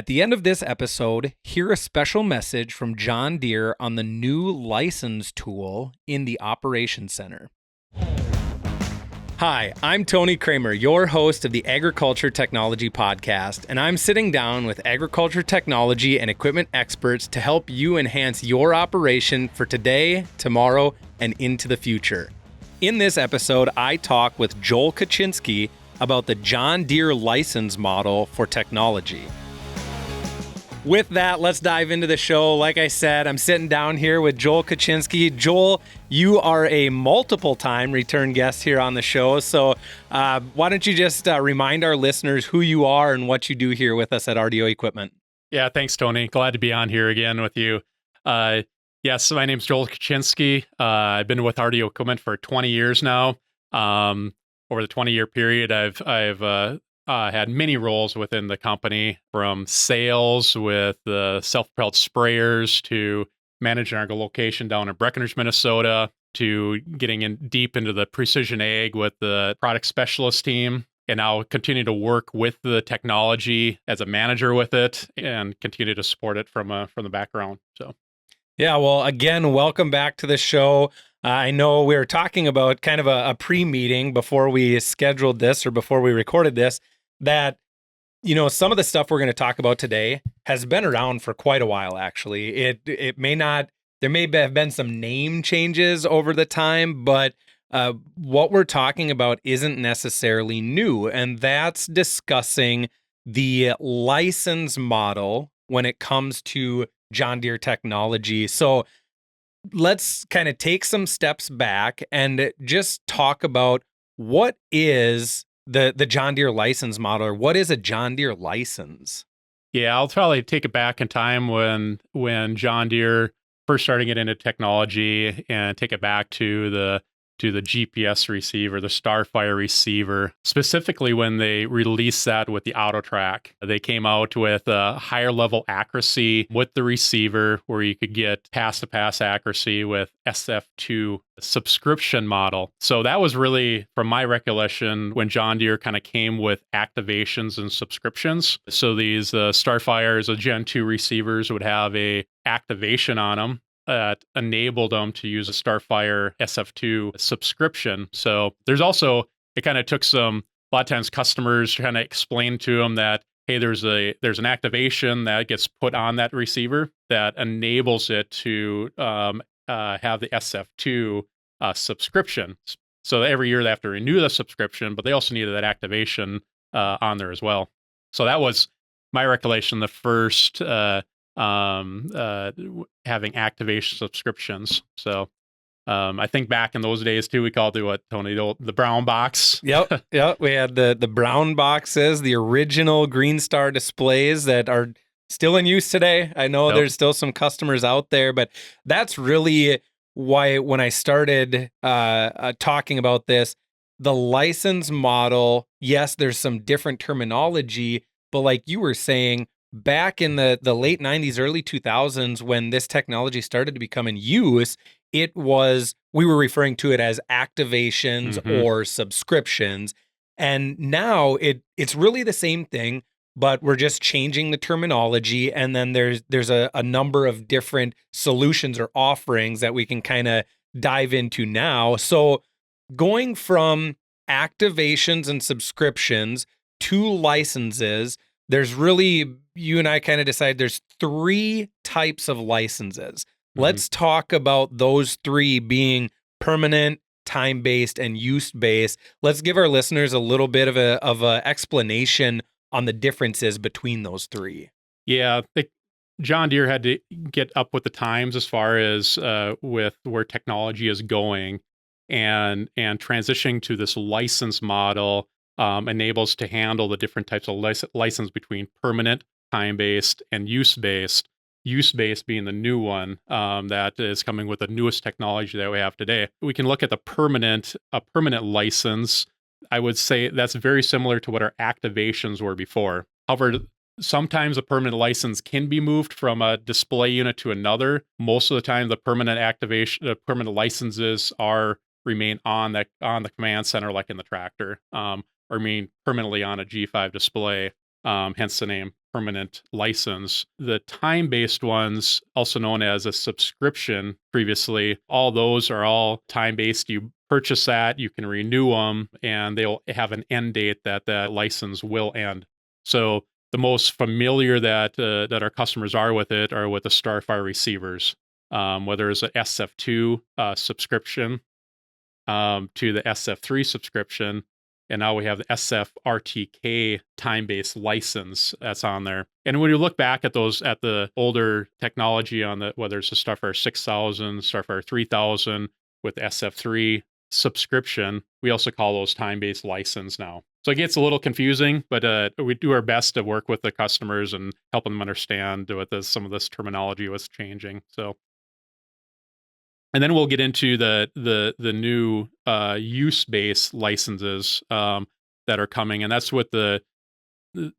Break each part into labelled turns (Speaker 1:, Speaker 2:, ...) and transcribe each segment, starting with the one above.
Speaker 1: At the end of this episode, hear a special message from John Deere on the new license tool in the Operations Center. Hi, I'm Tony Kramer, your host of the Agriculture Technology Podcast, and I'm sitting down with agriculture technology and equipment experts to help you enhance your operation for today, tomorrow, and into the future. In this episode, I talk with Joel Kaczynski about the John Deere license model for technology. With that, let's dive into the show. Like I said, I'm sitting down here with Joel Kaczynski. Joel, you are a multiple-time return guest here on the show. So why don't you just remind our listeners who you are and what you do here with us at RDO Equipment?
Speaker 2: Yeah, thanks, Tony. Glad to be on here again with you. Yes, my name's Joel Kaczynski. I've been with RDO Equipment for 20 years now. Over the 20-year period, I've had many roles within the company, from sales with the self-propelled sprayers to managing our location down in Breckenridge, Minnesota, to getting in deep into the precision ag with the product specialist team, and now continue to work with the technology as a manager with it and continue to support it from the background. So,
Speaker 1: yeah, well, again, welcome back to the show. I know we were talking about kind of a pre-meeting before we scheduled this or before we recorded this, that, you know, some of the stuff we're going to talk about today has been around for quite a while, actually. It may not, there may have been some name changes over the time, but what we're talking about isn't necessarily new, and that's discussing the license model when it comes to John Deere technology. So let's kind of take some steps back and just talk about what is the John Deere license model, or what is a John Deere license?
Speaker 2: yeah, I'll probably take it back in time when John Deere first starting it into technology, and take it back to the GPS receiver, the Starfire receiver, specifically when they released that with the AutoTrack. They came out with a higher level accuracy with the receiver, where you could get pass-to-pass accuracy with SF2 subscription model. So that was really, from my recollection, when John Deere kind of came with activations and subscriptions. So these Starfires, the Gen 2 receivers, would have a activation on them that enabled them to use a Starfire SF2 subscription. So there's also, it kind of took a lot of times customers kind of explain to them that, hey, there's an activation that gets put on that receiver that enables it to have the SF2 subscription. So every year they have to renew the subscription, but they also needed that activation on there as well. So that was my recollection, the first having activation subscriptions. So I think back in those days too, we called it, what, Tony, the brown box.
Speaker 1: Yep. We had the brown boxes, the original Green Star displays that are still in use today. I know there's still some customers out there, but that's really why when I started talking about this, the license model, yes, there's some different terminology, but like you were saying, back in the late 90s, early 2000s, when this technology started to become in use, we were referring to it as activations or subscriptions. And now it's really the same thing, but we're just changing the terminology. And then there's a number of different solutions or offerings that we can kind of dive into now. So going from activations and subscriptions to licenses, there's really, you and I kind of decided there's three types of licenses. Let's talk about those three being permanent, time-based, and use-based. Let's give our listeners a little bit of a explanation on the differences between those three.
Speaker 2: Yeah, John Deere had to get up with the times as far as with where technology is going, and transitioning to this license model enables to handle the different types of license between permanent, time-based, and use-based. Use-based being the new one that is coming with the newest technology that we have today. We can look at a permanent license. I would say that's very similar to what our activations were before. However, sometimes a permanent license can be moved from a display unit to another. Most of the time, the permanent licenses remain on the command center, like in the tractor, or remain permanently on a G5 display. Hence the name permanent license. The time-based ones, also known as a subscription previously, all those are all time-based. You purchase that, you can renew them, and they'll have an end date that that license will end. So the most familiar that that our customers are with it are with the Starfire receivers, whether it's an SF2 subscription to the SF3 subscription. And now we have the SFRTK time-based license that's on there. And when you look back at those, at the older technology on the, whether it's the Starfire 6000, Starfire 3000 with SF3 subscription, we also call those time-based license now. So it gets a little confusing, but we do our best to work with the customers and help them understand what some of this terminology was changing. So. And then we'll get into the new use-based licenses that are coming, and that's what the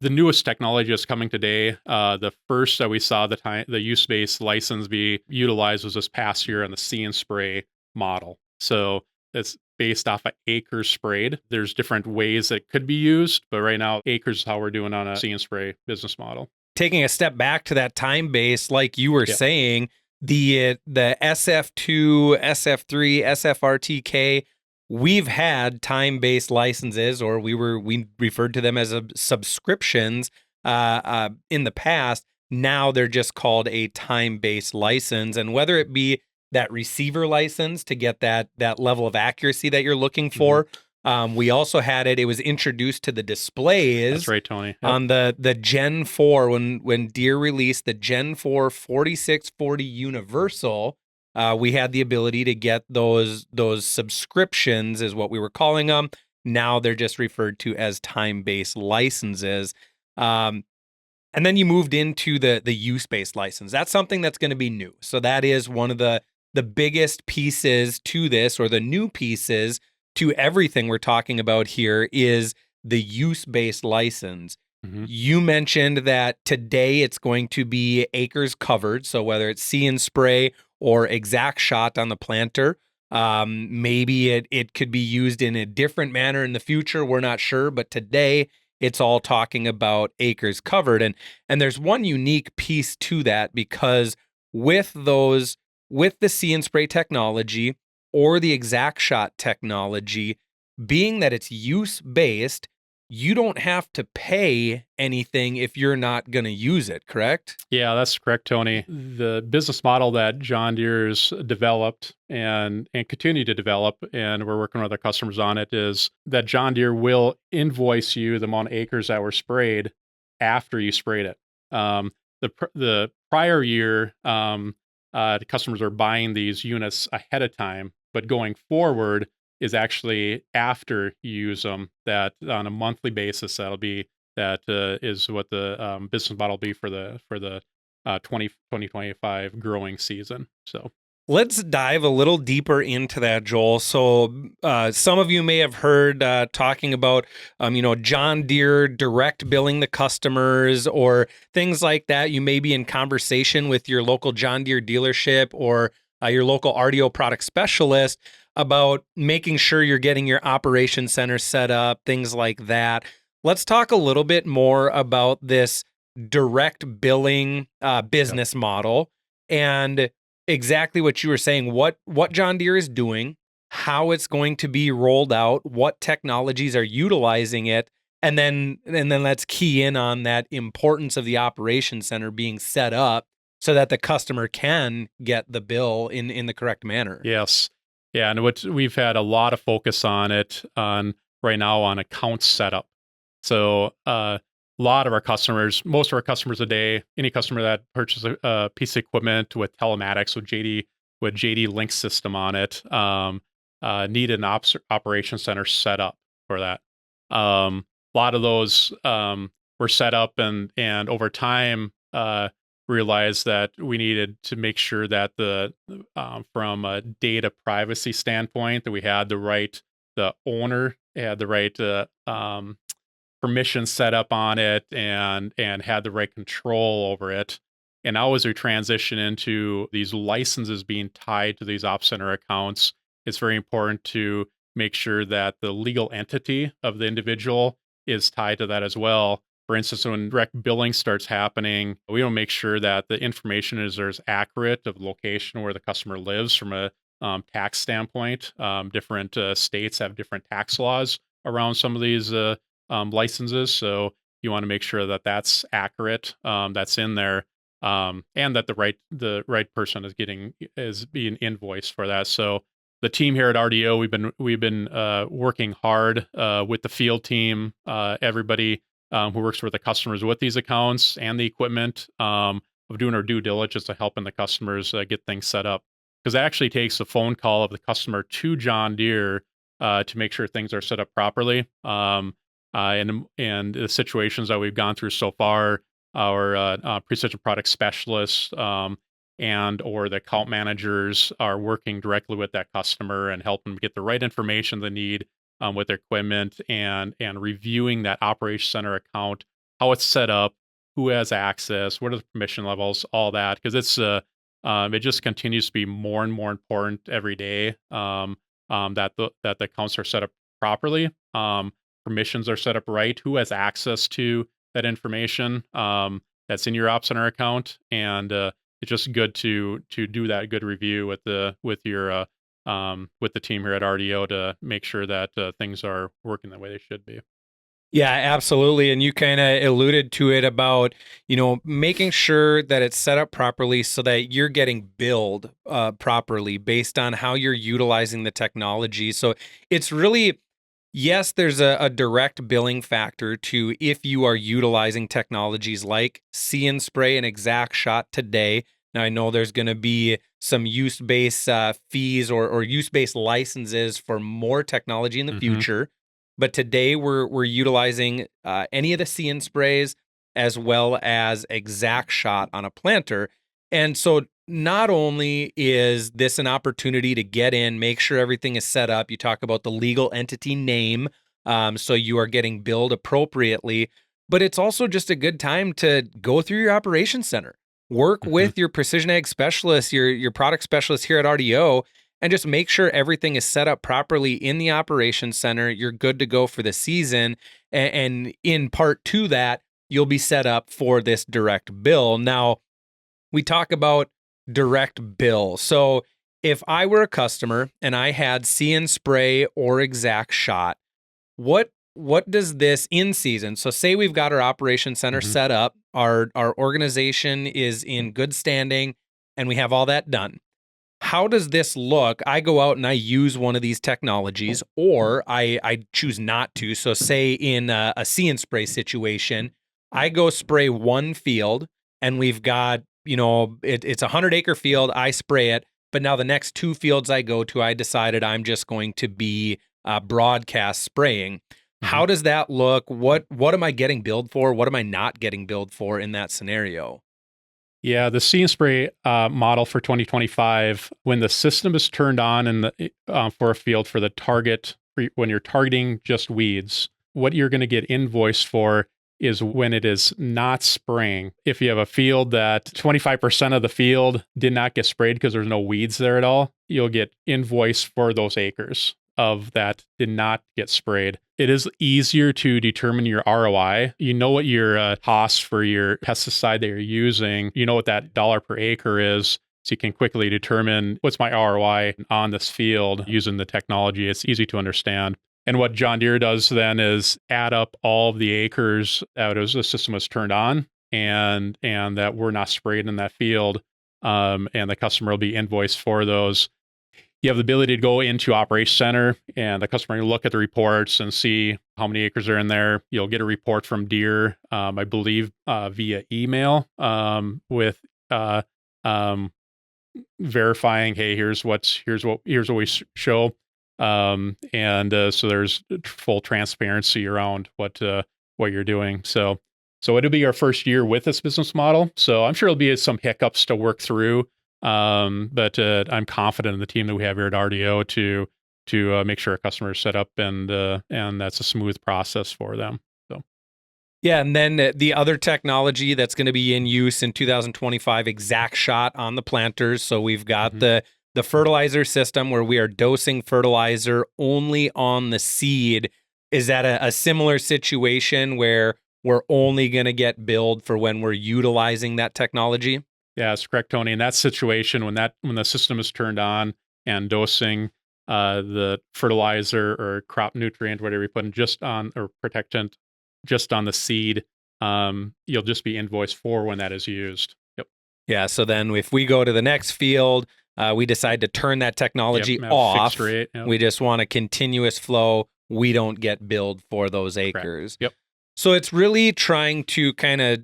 Speaker 2: newest technology that's coming today. The first that we saw the use-based license be utilized was this past year on the See and Spray model. So it's based off of acres sprayed. There's different ways that could be used, but right now acres is how we're doing on a See and Spray business model.
Speaker 1: Taking a step back to that time base, like you were saying, the SF2, SF3, SFRTK, we've had time-based licenses, or we referred to them as subscriptions in the past. Now they're just called a time-based license, and whether it be that receiver license to get that level of accuracy that you're looking for. We also had it was introduced to the displays.
Speaker 2: That's right, Tony. Yep.
Speaker 1: On the Gen 4, when Deere released the Gen 4 4640 Universal, we had the ability to get those subscriptions, is what we were calling them. Now they're just referred to as time-based licenses. And then you moved into the use-based license. That's something that's going to be new. So that is one of the biggest pieces to this, or the new pieces to everything we're talking about here, is the use-based license. Mm-hmm. You mentioned that today it's going to be acres covered. So whether it's See and Spray or ExactShot on the planter, maybe it could be used in a different manner in the future. We're not sure, but today it's all talking about acres covered. And there's one unique piece to that, because with the See and Spray technology or the ExactShot technology, being that it's use-based, you don't have to pay anything if you're not going to use it, correct?
Speaker 2: Yeah, that's correct, Tony. The business model that John Deere's developed and continue to develop, and we're working with our customers on it, is that John Deere will invoice you the amount of acres that were sprayed after you sprayed it. The prior year, the customers are buying these units ahead of time, but going forward is actually after you use them, that on a monthly basis, is what the business model will be for the 2025 growing season. So
Speaker 1: let's dive a little deeper into that, Joel. So some of you may have heard talking about, John Deere direct billing the customers or things like that. You may be in conversation with your local John Deere dealership or your local RDO product specialist about making sure you're getting your operations center set up, things like that. Let's talk a little bit more about this direct billing business model, and exactly what you were saying, what John Deere is doing, how it's going to be rolled out, what technologies are utilizing it, and then let's key in on that importance of the operations center being set up so that the customer can get the bill in the correct manner.
Speaker 2: Yes. Yeah, and we've had a lot of focus on it right now on account setup. So a lot of our customers, most of our customers today, any customer that purchases a piece of equipment with telematics, with JD Link system on it, need an operations center set up for that. A lot of those were set up, and over time realized that we needed to make sure that from a data privacy standpoint, that we had the owner had the right permission set up on it and had the right control over it. And now as we transition into these licenses being tied to these op center accounts, it's very important to make sure that the legal entity of the individual is tied to that as well, For instance, when direct billing starts happening, we want to make sure that the information is as accurate of location where the customer lives from a tax standpoint. Different states have different tax laws around some of these licenses, so you want to make sure that that's accurate, that's in there, and that the right person is being invoiced for that. So the team here at RDO, we've been working hard with the field team, everybody who works with the customers with these accounts and the equipment, of doing our due diligence to helping the customers get things set up. Because it actually takes a phone call of the customer to John Deere to make sure things are set up properly. And the situations that we've gone through so far, our precision product specialists and or the account managers are working directly with that customer and helping them get the right information they need with their equipment, and reviewing that Operations Center account, how it's set up, who has access, what are the permission levels, all that, because it just continues to be more and more important every day, that the accounts are set up properly, permissions are set up right, who has access to that information that's in your Ops Center account, and it's just good to do that good review with the team here at RDO to make sure that things are working the way they should be.
Speaker 1: Yeah, absolutely. And you kind of alluded to it about, making sure that it's set up properly so that you're getting billed properly based on how you're utilizing the technology. So it's really, yes, there's a direct billing factor to if you are utilizing technologies like See and Spray and ExactShot today. Now, I know there's going to be some use-based fees or use-based licenses for more technology in the future. But today we're utilizing any of the See and Sprays as well as ExactShot on a planter. And so not only is this an opportunity to get in, make sure everything is set up. You talk about the legal entity name, so you are getting billed appropriately. But it's also just a good time to go through your operations center, work with your precision ag specialist, your product specialist here at RDO, and just make sure everything is set up properly in the operations center. You're good to go for the season. And in part to that, you'll be set up for this direct bill. Now, we talk about direct bill. So if I were a customer and I had See and Spray or ExactShot, what does this in season? So say we've got our operations center set up, our organization is in good standing, and we have all that done. How does this look? I go out and I use one of these technologies, or I choose not to. So say in a See and Spray situation, I go spray one field and we've got, it's a 100-acre field. I spray it. But now the next two fields I go to, I decided I'm just going to be broadcast spraying. How does that look? What am I getting billed for? What am I not getting billed for in that scenario?
Speaker 2: Yeah, the See and Spray model for 2025, when the system is turned on for a field for the target, when you're targeting just weeds, what you're going to get invoiced for is when it is not spraying. If you have a field that 25% of the field did not get sprayed because there's no weeds there at all, you'll get invoiced for those acres of that did not get sprayed. It is easier to determine your ROI. You know what your cost for your pesticide that you're using, you know what that dollar per acre is, so you can quickly determine what's my ROI on this field using the technology. It's easy to understand. And what John Deere does then is add up all of the acres that the system was turned on and that were not sprayed in that field, and the customer will be invoiced for those. You have the ability to go into Operations Center and the customer can look at the reports and see how many acres are in there. You'll get a report from Deere, I believe, via email, with verifying, hey, here's what we show, so there's full transparency around what you're doing. So it'll be our first year with this business model. So I'm sure there'll be some hiccups to work through. But I'm confident in the team that we have here at RDO to make sure our customers are set up and that's a smooth process for them. So,
Speaker 1: yeah, and then the other technology that's going to be in use in 2025, ExactShot on the planters. So we've got the fertilizer system where we are dosing fertilizer only on the seed. Is that a similar situation where we're only going to get billed for when we're utilizing that technology.
Speaker 2: Yeah, that's correct, Tony. In that situation, when the system is turned on and dosing the fertilizer or crop nutrient, whatever you put in, just on, or protectant, just on the seed, you'll just be invoiced for when that is used. Yep.
Speaker 1: Yeah. So then if we go to the next field, we decide to turn that technology off.
Speaker 2: Fixed rate. Yep.
Speaker 1: We just want a continuous flow. We don't get billed for those acres.
Speaker 2: Correct. Yep.
Speaker 1: So it's really trying to kind of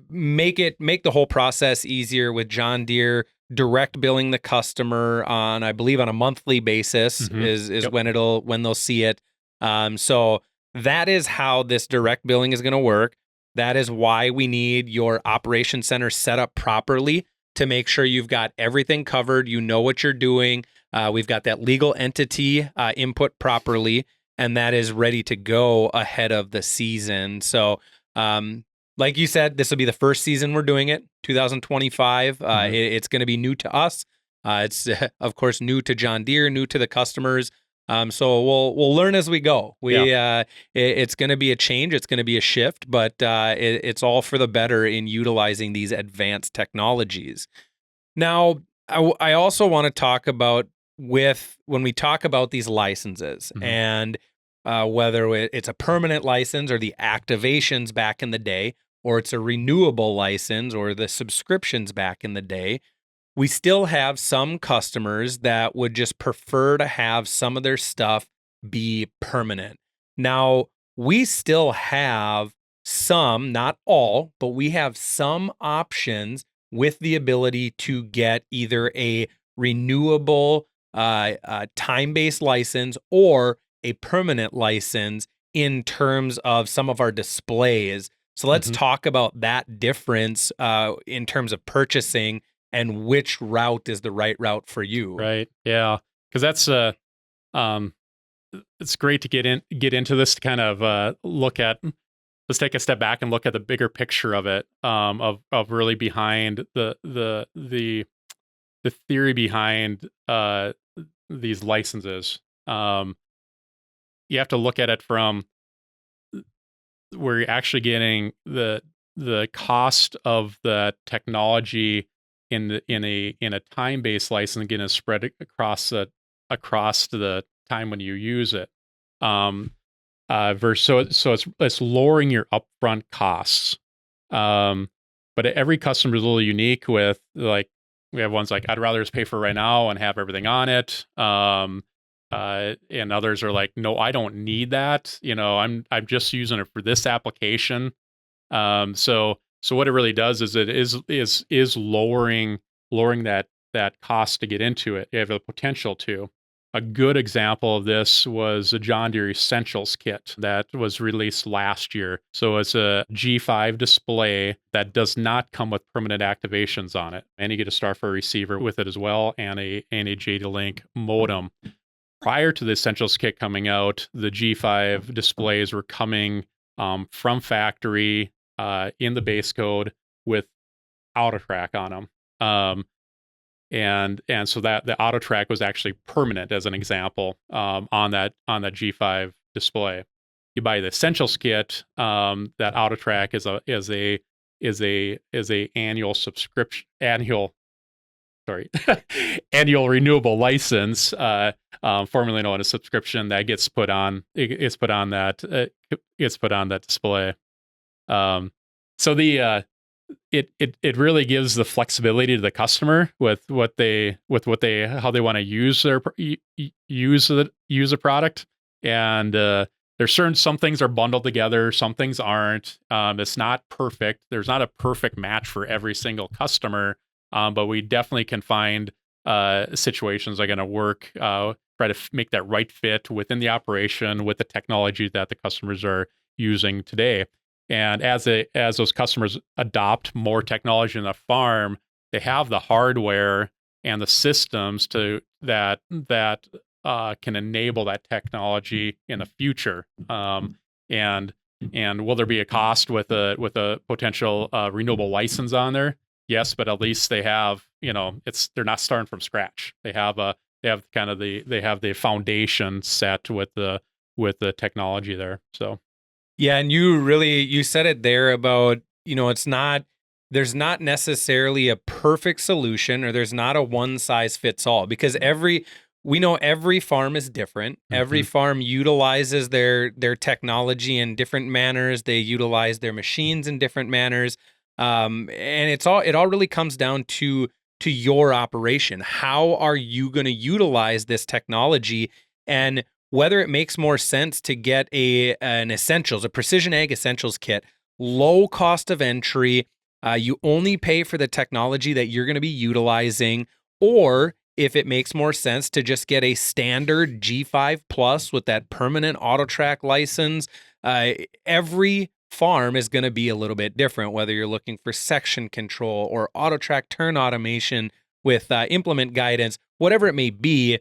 Speaker 1: make the whole process easier with John Deere direct billing the customer on, I believe, on a monthly basis is
Speaker 2: Yep.
Speaker 1: when they'll see it. So that is how this direct billing is going to work. That is why we need your operations center set up properly to make sure you've got everything covered. You know what you're doing. We've got that legal entity input properly, and that is ready to go ahead of the season. So, like you said, this will be the first season we're doing it, 2025. It's going to be new to us. It's, of course, new to John Deere, new to the customers. So we'll learn as we go. It's going to be a change. It's going to be a shift, but it's all for the better in utilizing these advanced technologies. Now, I also want to talk about when we talk about these licenses and whether it's a permanent license or the activations back in the day, or it's a renewable license or the subscriptions back in the day, we still have some customers that would just prefer to have some of their stuff be permanent. Now, we still have some, not all, but we have some options with the ability to get either a renewable time-based license or a permanent license in terms of some of our displays. So let's talk about that difference in terms of purchasing and which route is the right route for you.
Speaker 2: Right. Yeah. Because that's it's great to get into this to kind of look at. Let's take a step back and look at the bigger picture of it, of really behind the theory behind these licenses. You have to look at it from where you're actually getting the cost of the technology in a time-based license, again, is spread across the time when you use it. Versus so it's lowering your upfront costs. But every customer is a little unique with, like, we have ones like, I'd rather just pay for it right now and have everything on it. And others are like, no, I don't need that. I'm just using it for this application. So what it really does is it is lowering that cost to get into it. You have the potential to. A good example of this was a John Deere Essentials kit that was released last year. So it's a G5 display that does not come with permanent activations on it. And you get a Starfire receiver with it as well, and a JD-Link modem. Prior to the Essentials kit coming out, the G5 displays were coming from factory in the base code with auto track on them. And so that the auto track was actually permanent, as an example, on that G5 display. You buy the Essentials kit, that auto track is a annual subscription, annual renewable license, formerly known as subscription, that gets put on that display. So it really gives the flexibility to the customer with how they want to use a product. And there's some things are bundled together, some things aren't. It's not perfect. There's not a perfect match for every single customer, but we definitely can find situations that are going to work. Try to make that right fit within the operation with the technology that the customers are using today. And as those customers adopt more technology in the farm, they have the hardware and the systems that can enable that technology in the future. And will there be a cost with a potential renewable license on there? Yes, but at least they have, they're not starting from scratch. They have the foundation set with the technology there. So.
Speaker 1: Yeah, and you said it there about, it's not there's not necessarily a perfect solution, or there's not a one size fits all, because we know every farm is different. Every
Speaker 2: Hmm.
Speaker 1: farm utilizes their technology in different manners. They utilize their machines in different manners. And it all really comes down to your operation. How are you going to utilize this technology, and whether it makes more sense to get a precision ag essentials kit, low cost of entry. You only pay for the technology that you're going to be utilizing, or if it makes more sense to just get a standard G5 Plus with that permanent auto track license. Every farm is going to be a little bit different, whether you're looking for section control or auto track turn automation with implement guidance, whatever it may be.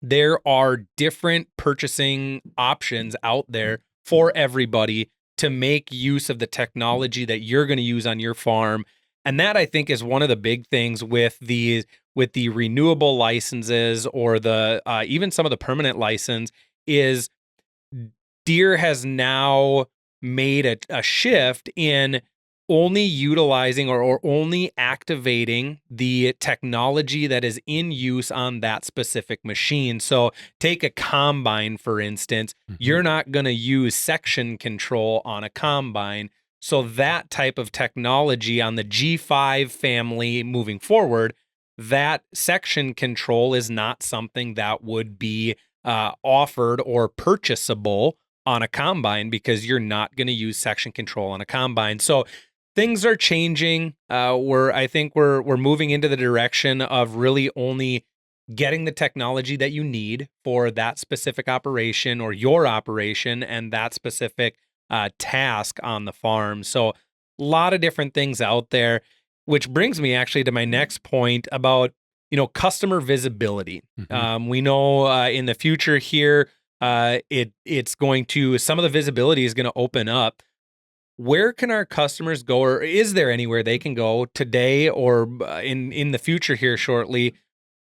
Speaker 1: There are different purchasing options out there for everybody to make use of the technology that you're going to use on your farm. And that, I think, is one of the big things with the renewable licenses, or the even some of the permanent license, is Deere has now made a shift in only utilizing, or only activating the technology that is in use on that specific machine. So take a combine, for instance.
Speaker 2: Hmm.
Speaker 1: You're not going to use section control on a combine. So that type of technology on the G5 family moving forward, that section control is not something that would be offered or purchasable on a combine, because you're not going to use section control on a combine. So things are changing. I think we're moving into the direction of really only getting the technology that you need for that specific operation, or your operation, and that specific task on the farm. So a lot of different things out there, which brings me actually to my next point about customer visibility.
Speaker 2: Hmm.
Speaker 1: We know in the future here, it's going to some of the visibility is going to open up. Where can our customers go, or is there anywhere they can go today, or in the future here shortly,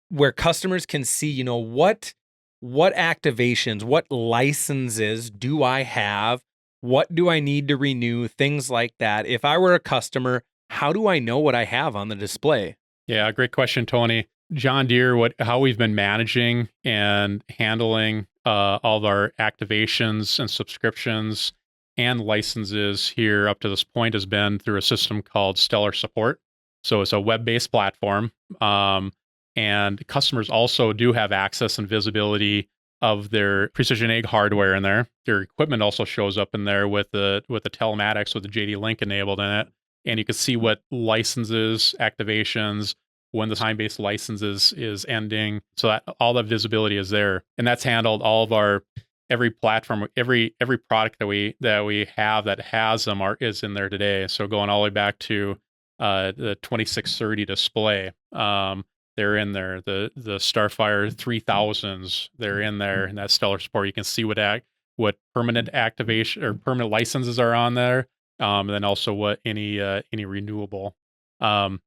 Speaker 1: where customers can see, what activations, what licenses do I have? What do I need to renew? Things like that. If I were a customer, how do I know what I have on the display?
Speaker 2: Yeah, great question, Tony. John Deere, how we've been managing and handling all of our activations and subscriptions and licenses here up to this point has been through a system called Stellar Support. So it's a web-based platform, and customers also do have access and visibility of their precision ag hardware in there. Their equipment also shows up in there with the telematics with the JD Link enabled in it, and you can see what licenses, activations, when the time-based license is ending, so that all the visibility is there, and that's handled all of our every platform, every product that we have that has them is in there today. So going all the way back to the 2630 display, they're in there. The Starfire 3000s, they're in there, and that Stellar Support. You can see what permanent activation or permanent licenses are on there, and then also what any renewable. Um,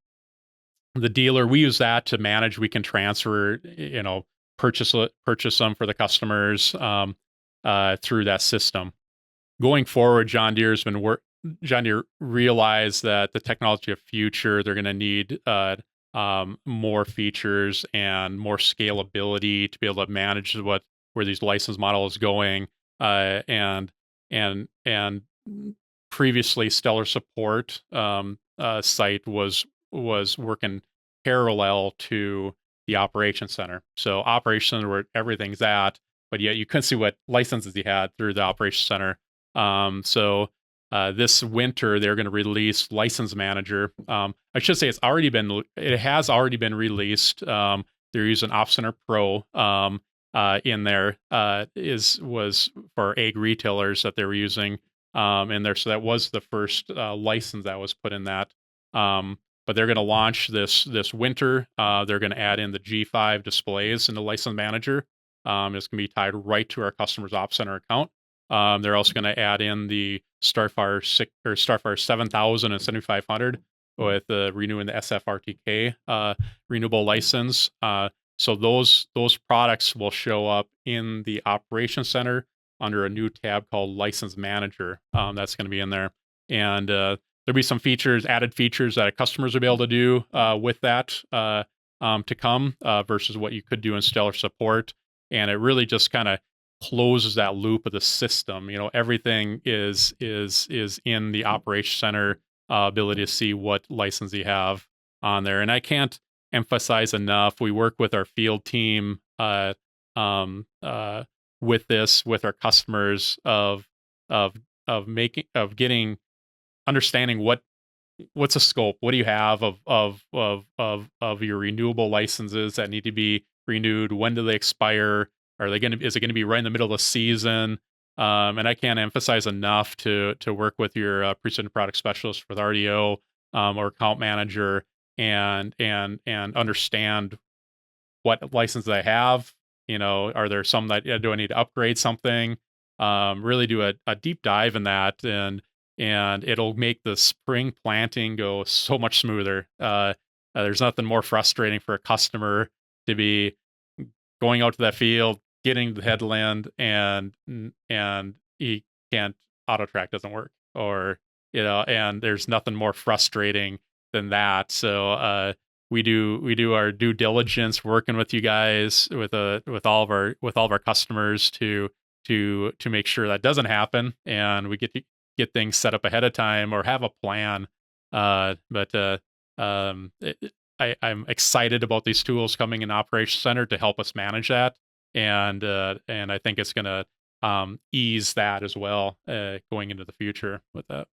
Speaker 2: the dealer, we use that to manage. We can transfer, purchase them for the customers through that system. Going forward, John Deere realized that the technology of future, they're going to need more features and more scalability to be able to manage where these license model is going. And previously, Stellar Support site was working parallel to the operations center. So operations center where everything's at, but yet you couldn't see what licenses you had through the operations center. So this winter they're going to release License Manager. I should say it has already been released. They're using Op Center Pro in there. Was for ag retailers that they were using in there. So that was the first license that was put in that. But they're going to launch this winter. They're going to add in the G5 displays in the License Manager. It's going to be tied right to our customer's Op Center account. They're also going to add in the Starfire 7000 and 7500 with renewing the SFRTK renewable license. So those products will show up in the operations center under a new tab called License Manager. That's going to be in there, and there'll be some added features that customers will be able to do with that to come versus what you could do in stellar support. And it really just kind of closes that loop of the system. Everything is in the Operations Center ability to see what license you have on there. And I can't emphasize enough. We work with our field team with our customers of understanding what's a scope, what do you have of your renewable licenses that need to be renewed, when do they expire, is it going to be right in the middle of the season? And I can't emphasize enough to work with your precision product specialist with RDO or account manager and understand what license I have. Are there some that do I need to upgrade something? Really do a deep dive in that, and it'll make the spring planting go so much smoother. There's nothing more frustrating for a customer to be going out to that field, getting to the headland, and he can't, auto track doesn't work, or and there's nothing more frustrating than that. So we do our due diligence working with you guys, with all of our customers to make sure that doesn't happen, and we get things set up ahead of time or have a plan. I'm excited about these tools coming in Operations Center to help us manage that, and I think it's going to ease that as well going into the future with that.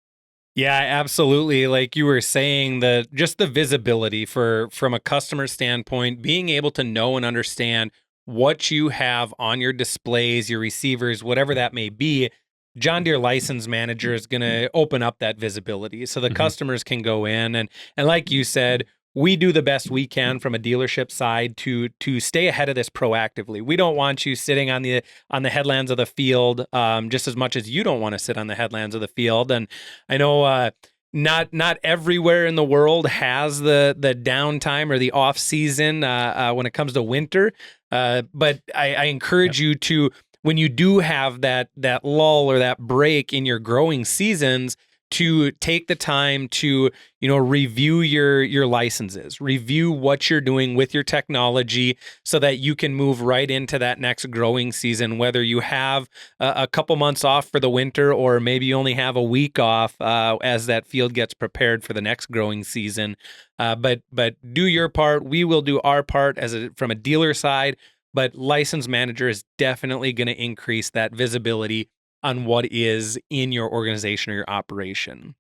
Speaker 1: Yeah, absolutely. Like you were saying, just the visibility from a customer standpoint, being able to know and understand what you have on your displays, your receivers, whatever that may be. John Deere License Manager is going to open up that visibility so the customers can go in and like you said, we do the best we can from a dealership side to stay ahead of this proactively. We don't want you sitting on the headlands of the field just as much as you don't want to sit on the headlands of the field. And I know not everywhere in the world has the downtime or the off season when it comes to winter. But I encourage you to, when you do have that lull or that break in your growing seasons, to take the time to, review your licenses, review what you're doing with your technology so that you can move right into that next growing season, whether you have a couple months off for the winter or maybe you only have a week off as that field gets prepared for the next growing season. But do your part. We will do our part from a dealer side, but License Manager is definitely going to increase that visibility on what is in your organization or your operation.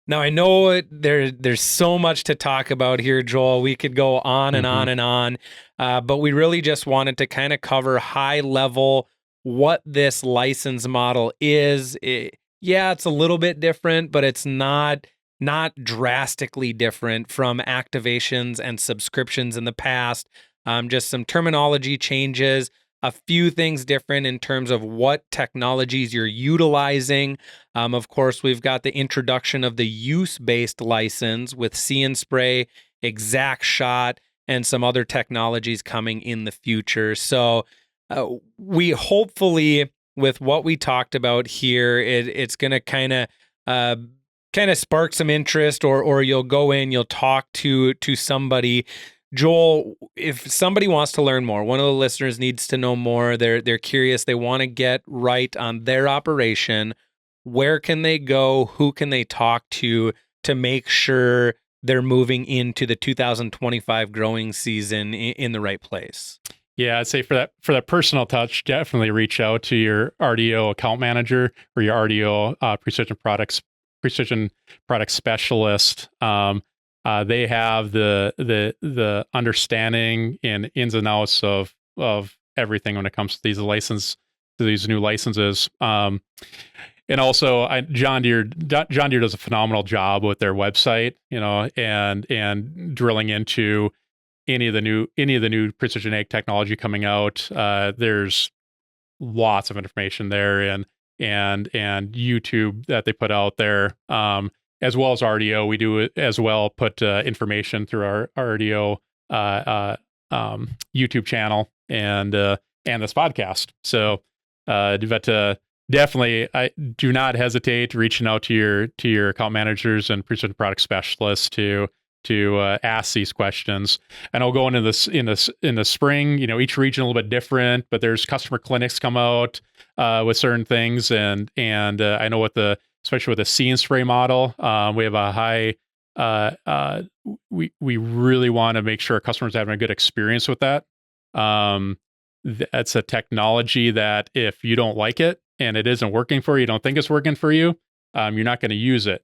Speaker 1: Now, I know there's so much to talk about here, Joel. We could go on and on and on, but we really just wanted to kind of cover high level what this license model is. It's a little bit different, but it's not drastically different from activations and subscriptions in the past. Just some terminology changes. A few things different in terms of what technologies you're utilizing. Of course, we've got the introduction of the use-based license with See & Spray, ExactShot, and some other technologies coming in the future. So we hopefully, with what we talked about here, it's going to kind of spark some interest, or you'll go in, you'll talk to somebody. Joel, if somebody wants to learn more, one of the listeners needs to know more, they're curious, they want to get right on their operation, where can they go? Who can they talk to make sure they're moving into the 2025 growing season in the right place?
Speaker 2: Yeah, I'd say for that personal touch, definitely reach out to your RDO account manager or your RDO precision product specialist. They have the understanding and ins and outs of everything when it comes to these new licenses. And also, John Deere does a phenomenal job with their website, and drilling into any of the new precision ag technology coming out. There's lots of information there, and YouTube that they put out there. As well as RDO, we do as well put information through our RDO YouTube channel and this podcast. So Definitely, I do not hesitate reaching out to your account managers and precision product specialists to ask these questions. And I'll go into this in the spring. Each region a little bit different, but there's customer clinics come out with certain things, and I know especially with the See and Spray model, we have a high. We really want to make sure our customers are having a good experience with that. That's a technology that if you don't like it and it isn't working for you, don't think it's working for you, you're not going to use it.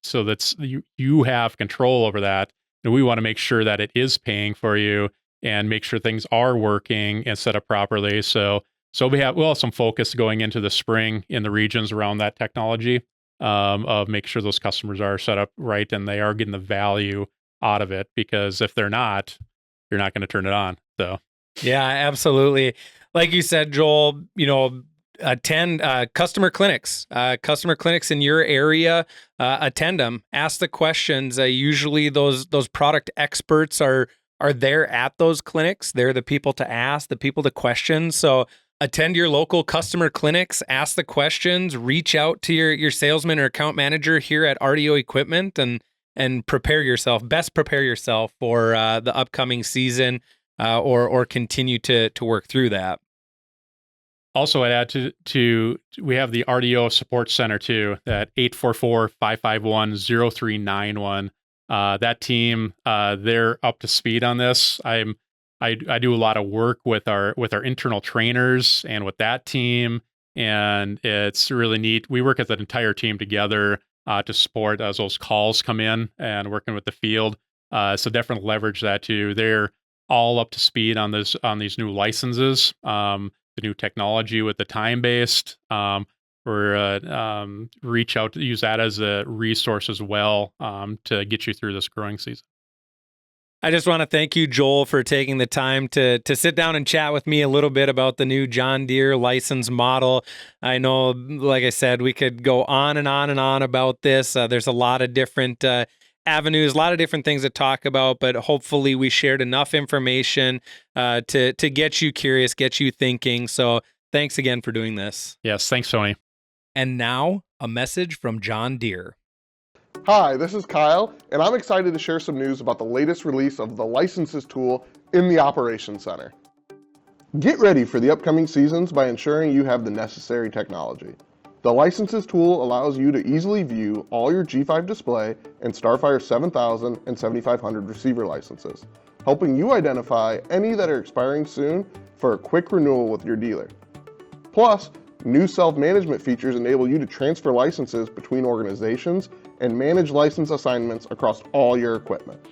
Speaker 2: So that's you have control over that. And we want to make sure that it is paying for you and make sure things are working and set up properly. So we'll have some focus going into the spring in the regions around that technology, of make sure those customers are set up right and they are getting the value out of it, because if they're not, you're not going to turn it on. So
Speaker 1: yeah, absolutely. Like you said, Joel, attend customer clinics in your area, attend them, ask the questions. Usually those product experts are there at those clinics. They're the people to ask, the people to question. So attend your local customer clinics, ask the questions, reach out to your salesman or account manager here at RDO Equipment, and prepare yourself for the upcoming season, or continue to work through that.
Speaker 2: Also, I'd add to we have the RDO support center too, that 844-551-0391. That team, they're up to speed on this. I do a lot of work with our internal trainers and with that team, and it's really neat. We work as an entire team together to support as those calls come in and working with the field. So definitely leverage that too. They're all up to speed on these new licenses, the new technology with the time-based. Reach out to use that as a resource as well, to get you through this growing season.
Speaker 1: I just want to thank you, Joel, for taking the time to sit down and chat with me a little bit about the new John Deere license model. I know, like I said, we could go on and on and on about this. There's a lot of different avenues, a lot of different things to talk about, but hopefully we shared enough information to get you curious, get you thinking. So thanks again for doing this.
Speaker 2: Yes, thanks, Tony.
Speaker 1: And now a message from John Deere.
Speaker 3: Hi, this is Kyle, and I'm excited to share some news about the latest release of the Licenses tool in the Operations Center. Get ready for the upcoming seasons by ensuring you have the necessary technology. The Licenses tool allows you to easily view all your G5 display and Starfire 7000 and 7500 receiver licenses, helping you identify any that are expiring soon for a quick renewal with your dealer. Plus, new self-management features enable you to transfer licenses between organizations and manage license assignments across all your equipment.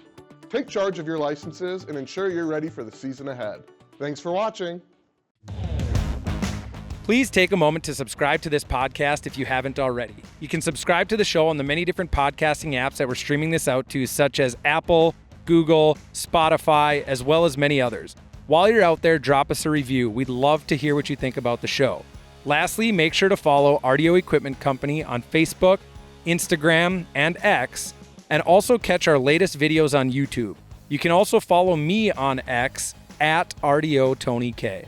Speaker 3: Take charge of your licenses and ensure you're ready for the season ahead. Thanks for watching.
Speaker 1: Please take a moment to subscribe to this podcast if you haven't already. You can subscribe to the show on the many different podcasting apps that we're streaming this out to, such as Apple, Google, Spotify, as well as many others. While you're out there, drop us a review. We'd love to hear what you think about the show. Lastly, make sure to follow RDO Equipment Company on Facebook, Instagram, and X, and also catch our latest videos on YouTube. You can also follow me on X at RDO Tony K.